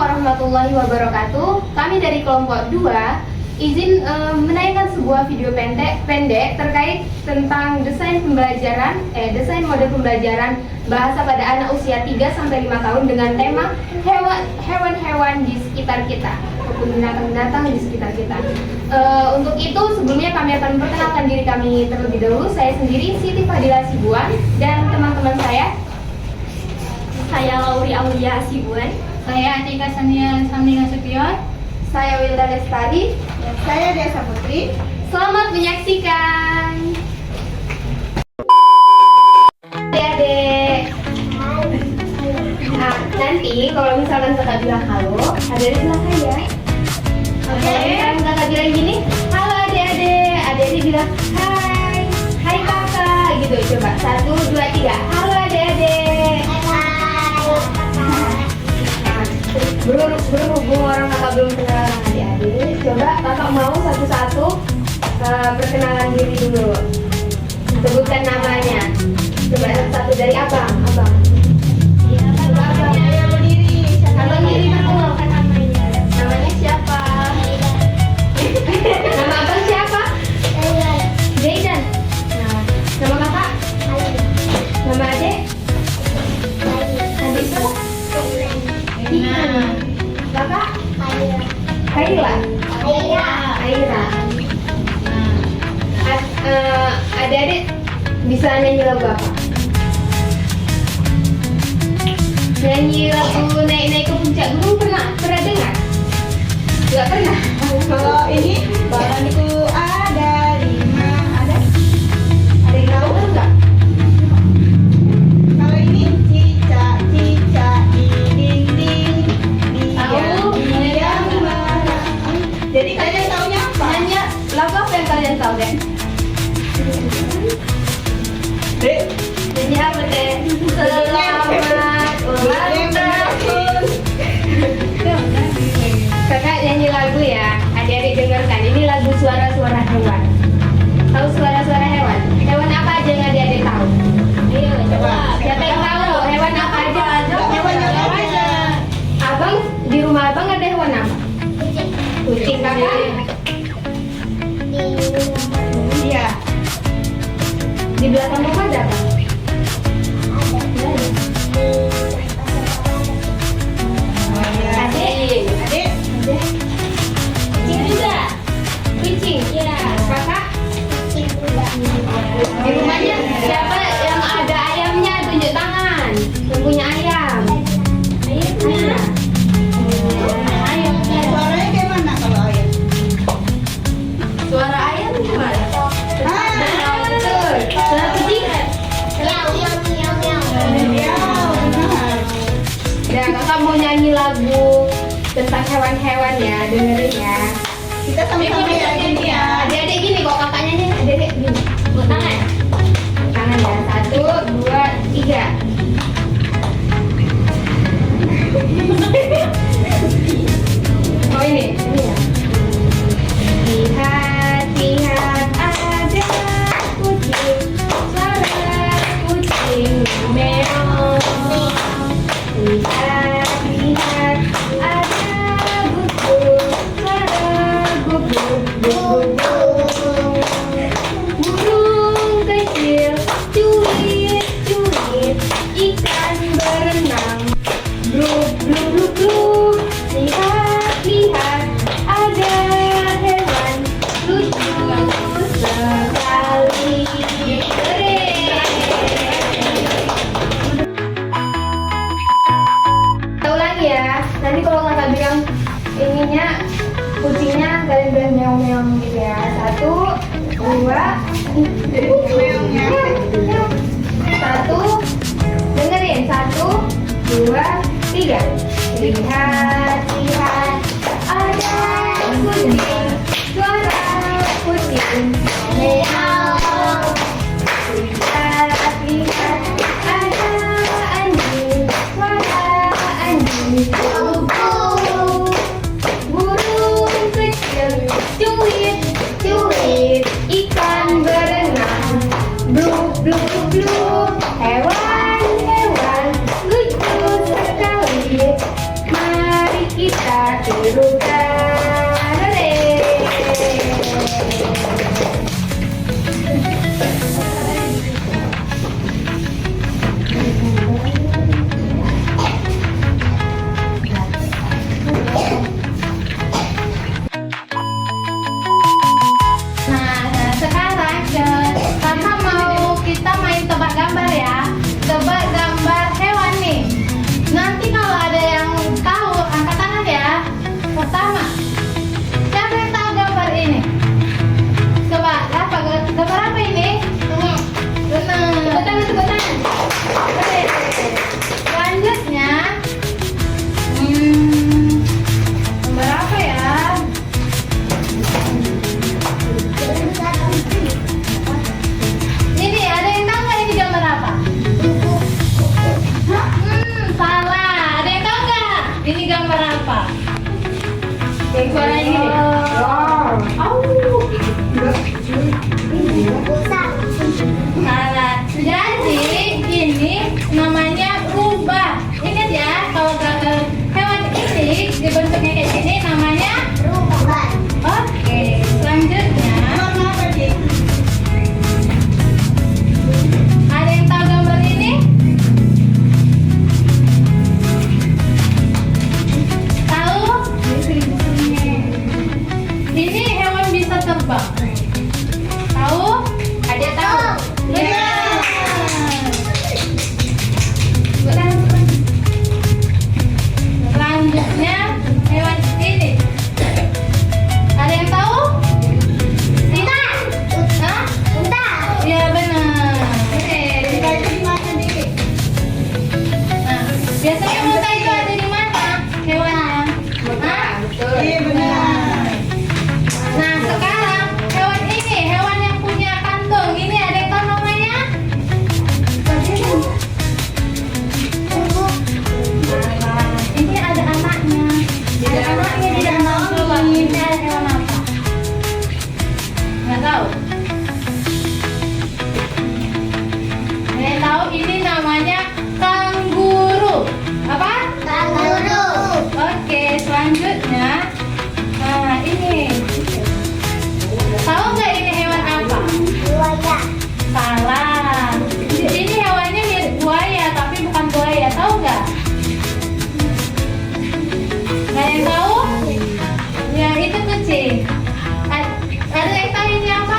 warahmatullahi wabarakatuh. Kami dari kelompok 2 izin menayangkan sebuah video pendek terkait tentang desain mode pembelajaran bahasa pada anak usia 3-5 tahun dengan tema hewan-hewan di sekitar kita ataupun binatang-binatang di sekitar kita. Untuk itu sebelumnya kami akan memperkenalkan diri kami terlebih dahulu. Saya sendiri Siti Fadila Sibuan dan teman-teman saya Lauri Aulia Sibuan. Saya Atika Sania Samni Nasution. Saya Wilda Lestari. Saya Desa Putri. Selamat menyaksikan. Adik-adik. Nah, nanti kalau misalkan kakak bilang halo, adik bilang hai ya. Oke. Kalau kakak bilang gini, halo adik-adik, adik-adik bilang hai, hai kakak, gitu. Coba 1, 2, 3. Halo adik-adik. Berhubung orang kakak belum kenal adik-adik, coba kakak mau satu-satu perkenalan diri dulu. Sebutkan namanya. Coba satu-satu dari abang. Coba abang. Abang diri dulu. Namanya siapa? Nama abang siapa? Zaidan. Nah, nama kakak? Nama adik? Adik siapa? Kakak? Kaila. Aira. Adik-adik bisa nyanyi lagu apa? Nyanyi lagu naik-naik ke puncak gunung pernah dengar? Gak pernah. Kalau ini badanku ada 5, ada yang tahu enggak? Kalau ini cicak di dinding dia marah. Jadi kalian taunya apa? Nyanyi lagu apa yang kalian tahu deh? Dek, Nyanyi apa deh? Selamat ulang tahun. Kakak nyanyi lagu ya, adik-adik dengarkan. Ini lagu suara-suara hewan. Tahu suara-suara hewan? Hewan apa aja yang adik-adik tahu? Ayo coba. Siapa yang tahu hewan apa aja? hewan apa aja? Abang, di rumah abang ada hewan apa? Kucing. Kakak? Iya. Di belakang rumah ada apa? Adik? Adik, Kucing juga. Kucing? Iya. Kakak? Di rumahnya siapa yang ada ayamnya? Tunjuk tangan. Yang punya ayam. Ayamnya. Ayamnya. suaranya kayak mana kalau ayam? Suara ayam gimana? Ah, Betul. Suara kucing? ya benar. Ya, kakak mau nyanyi lagu tentang hewan-hewan ya, dengerin ya. Kita sama-sama ya gini ya. Adik-adik gini, kok kakak nyanyi, adik-adik gini. Buat tangan. Tangan ya, 1, 2, 3. Oh ini ya. Lihat ada kucing, suara kucing meong. Lihat ada buku, suara buku. Burung kecil cuit, ikan berenang, blub. Lihat ada hewan lucu sekali. Tahu lagi ya. Nanti kalau kakak bilang ininya kucingnya, kalian bilang meong-meong gitu ya. 1, 2, Jadi meongnya. 1, dengerin. 1, 2, 3. Lihat ada kucing, suara kucing meow. Lihat ada anjing, suara anjing burung kecil cuit, ikan berenang, blub. Hewan lucu sekali. Mari Bukan. Hore. Nah, sekarang Kakak mau kita main tebak gambar ya. Tebak gambar hewan nih. Nanti kalau ada yang tahu angkat tangan ya. Pertama, siapa yang tahu gambar ini? Coba apa gambar apa ini? Benar. Tepuk tangan, tepuk tangan. Oke. Selanjutnya, gambar apa ya? Ini ada yang tahu nggak ini gambar apa? Salah. Ada yang tahu nggak ini gambar apa? Yang suaranya gini. Wow. Salah. Jadi ini namanya rubah. Ingat ya, kalau hewan ini dibentuknya kayak gini namanya. Oke. Selanjutnya. Warna apa, Dik? Ada yang tahu gambar ini? Tahu? Ini hewan bisa terbang. Tahu? Ada yang tahu? Benar. Benar. Selanjutnya hewan ini. Ada yang tahu? Tidak. Hah? Iya benar. Oke. Dikasih di mana, Dik? Nah, biasanya unta itu ada di mana hewannya? Hah? Iya, benar. Nah, sekarang hewan ini, hewan yang punya kantung. Ini ada yang tahu namanya? Ini ada anaknya. Ada anaknya di dalam. Coba, ini ada hewan apa? Nggak tahu. Ada yang tahu ini namanya kanguru. Apa? Oke, selanjutnya. Nah, ini. Tahu nggak ini hewan apa? Salah. Ini hewannya mirip buaya, tapi bukan buaya. Tahu nggak? Nggak ada yang tahu? Ya, itu kucing. Ada yang tahu ini apa?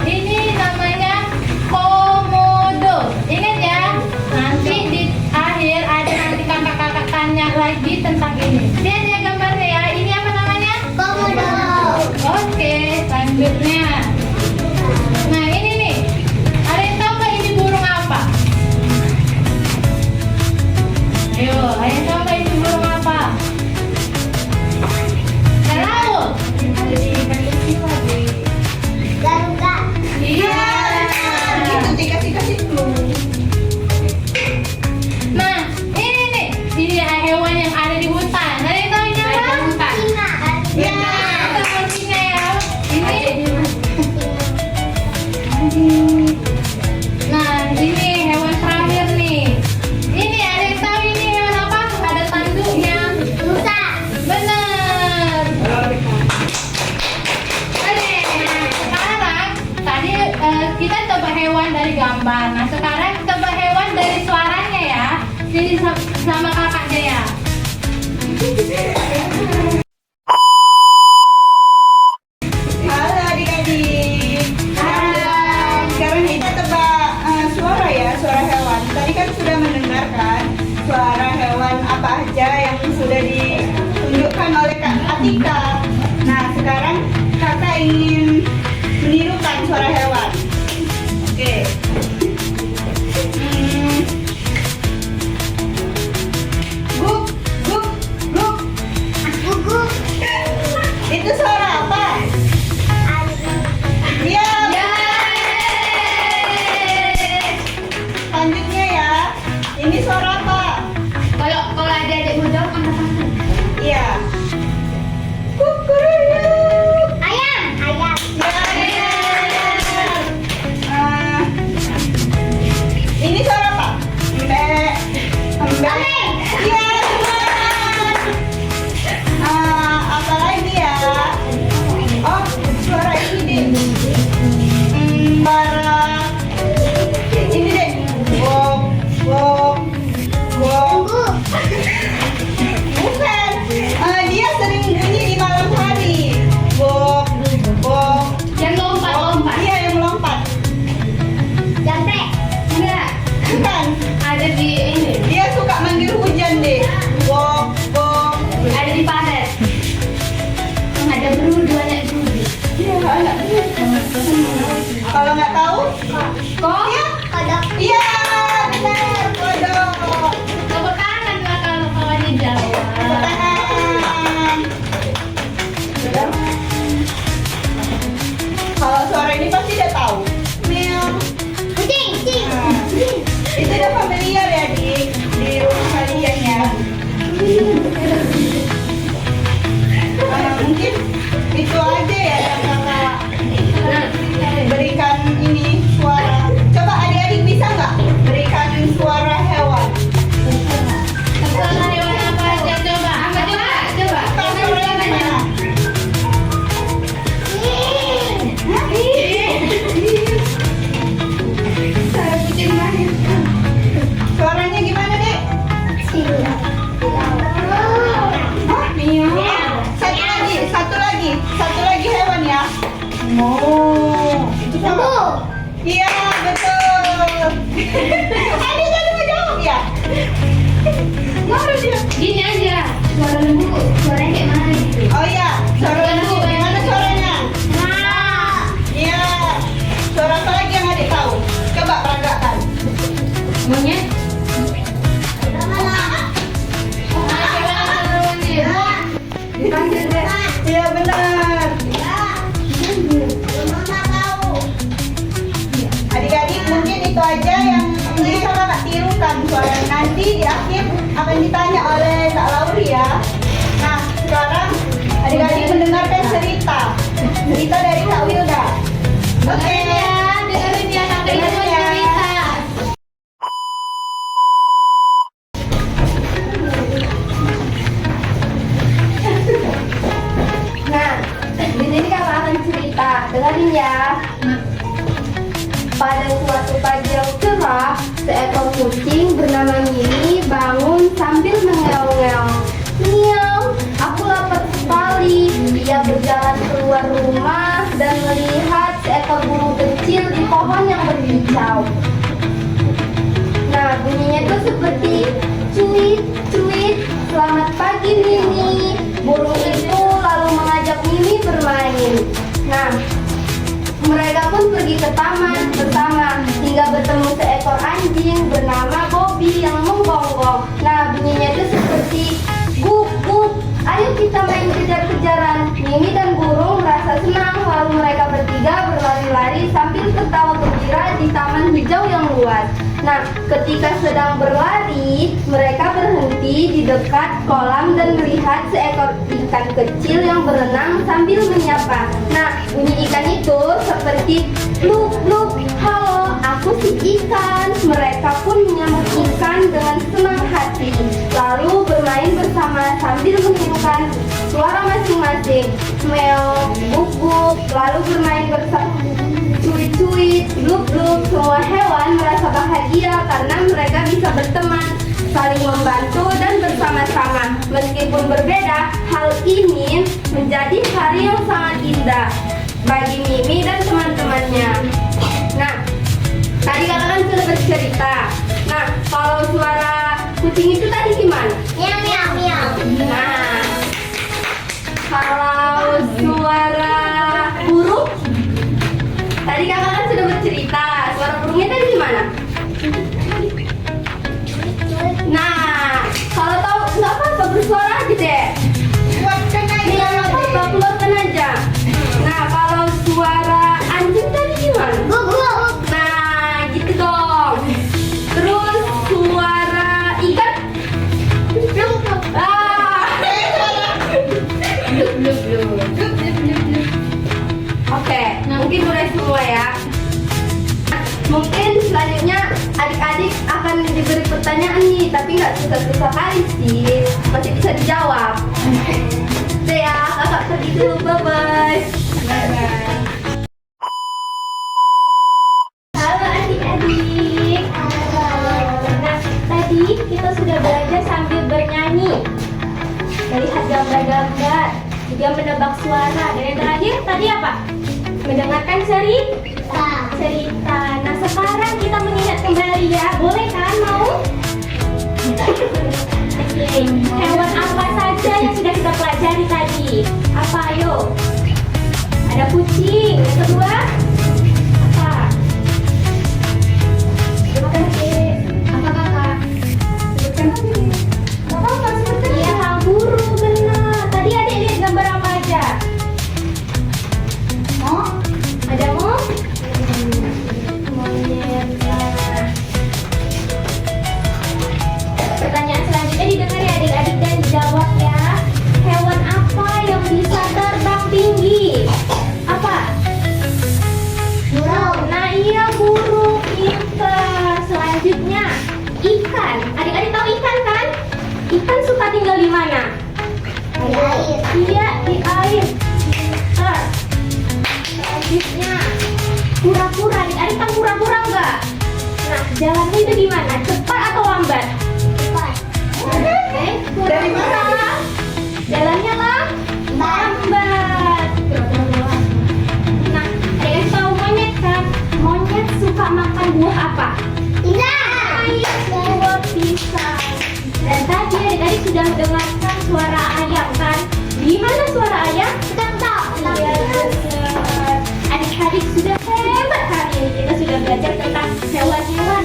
Ini namanya komodo. Ingat ya, nanti di akhir ada nanti kakak-kakak tanya lagi tentang ini. Lihat ya gambarnya ya. Ini apa namanya? Oke, selanjutnya. Nah, ini nih. Ada yang tahu nggak ini burung apa? Ayo, ada yang tahu nggak ini burung apa? Nggak tahu? Iya. Gitu, dikasih dulu. Nah, ini nih. Ini hewan yang ada di hutan. Ada yang tahu ini apa? Ya. Sama singa ya. Ini. Nah, ini hewan terakhir nih. Ini ada yang tahu ini hewan apa? Ada tanduknya. Benar. Oke, sekarang tadi kita tebak hewan dari gambar. Nah, sekarang tebak hewan dari suaranya ya. Jadi sama kakaknya ya. Halo adik-adik. Sekarang kita tebak suara ya, suara hewan. Tadi kan sudah mendengarkan suara hewan apa aja yang sudah ditunjukkan oleh Kak Atika. Nah, sekarang kakak ingin menirukan suara hewan. Oke. Guk, guk, guk. Itu suara apa? Iya. Lanjutnya ya. Ini suara apa? Kalau ada adik muda angkat tangan. Iya. Kukuruyuk. Ayam. Ya. Oh, itu sama. Lembu. Iya, betul. Adik tadi mau jawab ya? Baru dia. Gini aja, suara lembu, suaranya kayak mana gitu. Oh iya, suara lembu. Gimana suaranya? Iya. Suara apa lagi yang adik tahu? Coba peragakan. Monyet. Dipanggil deh. Iya benar. Adik-adik mungkin itu aja yang bisa kakak tirukan suara nanti di akhir akan ditanya oleh Kak Lauri ya. Nah sekarang adik-adik mendengarkan cerita dari Kak Wilda. Oke. Dengerin ya, sampai Dengerin ya. cerita. Nah, di sini kakak akan cerita. Dengerin ya. Pada suatu pagi yang cerah, seekor kucing bernama Mimi bangun sambil mengeong-ngeong. Miau, aku lapar sekali. Dia berjalan keluar rumah dan melihat seekor burung kecil di pohon yang berkicau. Nah, bunyinya itu seperti cuit, cuit. Selamat pagi Mimi. Burung itu lalu mengajak Mimi bermain. Nah, mereka pun pergi ke taman bersama hingga bertemu seekor anjing bernama Bobby yang menggonggong. Nah, bunyinya itu seperti guk guk. Ayo kita main kejar-kejaran. Mimi dan burung merasa senang lalu mereka bertiga berlari-lari sambil tertawa gembira di taman hijau yang luas. Nah, ketika sedang berlari, mereka berhenti di dekat kolam dan melihat seekor ikan kecil yang berenang sambil menyapa. Nah, bunyi ikan itu seperti pluk pluk. Halo, aku si ikan. Mereka pun menyambut ikan dengan senang hati. Lalu bermain bersama sambil menirukan suara masing-masing. Meow, buk buk. Lalu bermain bersama. Cuit-cuit, blub-blub, semua hewan merasa bahagia karena mereka bisa berteman, saling membantu dan bersama-sama. Meskipun berbeda, hal ini menjadi hari yang sangat indah bagi Mimi dan teman-temannya. Nah, tadi kakak kan sudah bercerita. Nah, kalau suara kucing itu tadi gimana? Miau miau miau. Nah, kalau suara burung? Tadi kakak kan sudah bercerita, suara burungnya tadi gimana? Nah, kalau tahu nggak apa-apa bersuara aja deh. Buatkan aja. Iya nggak apa-apa, keluarkan aja. Nah, kalau suara anjing tadi gimana? Guguk. Nah, gitu dong. Terus suara ikan? Ah. Blub, blub, blub. Oke, mungkin mulai semua ya. Mungkin selanjutnya adik-adik akan diberi pertanyaan nih, tapi nggak susah-susah kali sih, masih bisa dijawab. Udah ya, kakak pergi dulu, bye-bye. Bye-bye. Halo adik-adik. Nah, tadi kita sudah belajar sambil bernyanyi, melihat gambar-gambar, juga menebak suara. Dan yang terakhir tadi apa? Mendengarkan cerita. Nah, sekarang kita mengingat kembali ya. Boleh kan? Mau? Oke. Hewan apa saja yang sudah kita pelajari tadi? Apa? Ayo. Ada kucing. Yang kedua? Apa? Sebutkan adik. Apa kakak? Sebutkan adik. Apa sebutkan? Iya, kanguru, benar. Tadi adik lihat gambar apa aja? Mau? Ada mau? Monyet. Nah. Pertanyaan selanjutnya didengar ya adik-adik dan dijawab ya. Hewan apa yang bisa terbang tinggi? Apa? Burung. Nah iya, burung. Pintar. Selanjutnya ikan. Adik-adik tahu ikan kan? Ikan suka tinggal di mana? Di air. Iya, di air. Pintar. Selanjutnya kura-kura. Adik-adik tahu kura-kura enggak? Nah, jalannya itu gimana? Cepat atau lambat? Cepat. Oke, Dari mana? kura-kura. Jalannya lambat. Nah, adik-adik sudah mendengarkan suara ayam kan? Gimana suara ayam? Tetap. Iya, benar. Adik-adik sudah hebat hari ini. Kita sudah belajar tentang hewan-hewan,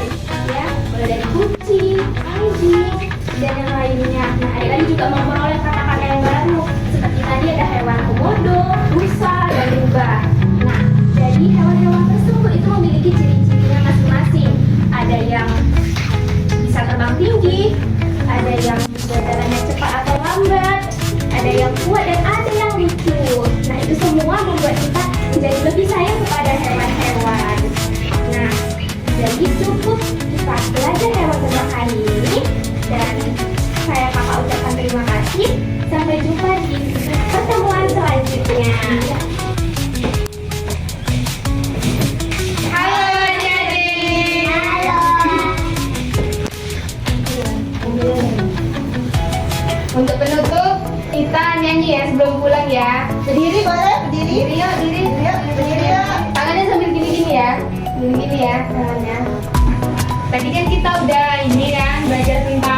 ya, mulai dari kucing, anjing, dan yang lainnya. Nah, adik-adik juga memperoleh kata-kata yang baru. Seperti tadi ada hewan komodo, rusa, dan rubah. Nah, jadi hewan-hewan tersebut itu memiliki ciri-cirinya masing-masing. Ada yang bisa terbang tinggi, ada yang jalannya cepat atau lambat, ada yang kuat dan ada yang lucu. Nah, itu semua membuat kita menjadi lebih sayang kepada hewan-hewan. Nah, jadi cukup kita belajar hewan ternak hari ini, dan saya kakak ucapkan terima kasih. Sampai jumpa di pertemuan selanjutnya. Halo adik-adik. Halo. Untuk penutup kita nyanyi ya sebelum pulang ya. Berdiri boleh? Berdiri? Diri yuk, diri. Yuk, berdiri yuk. Tangannya sambil gini-gini ya. Gini-gini ya tangannya. Tadi kan kita udah ini kan belajar tentang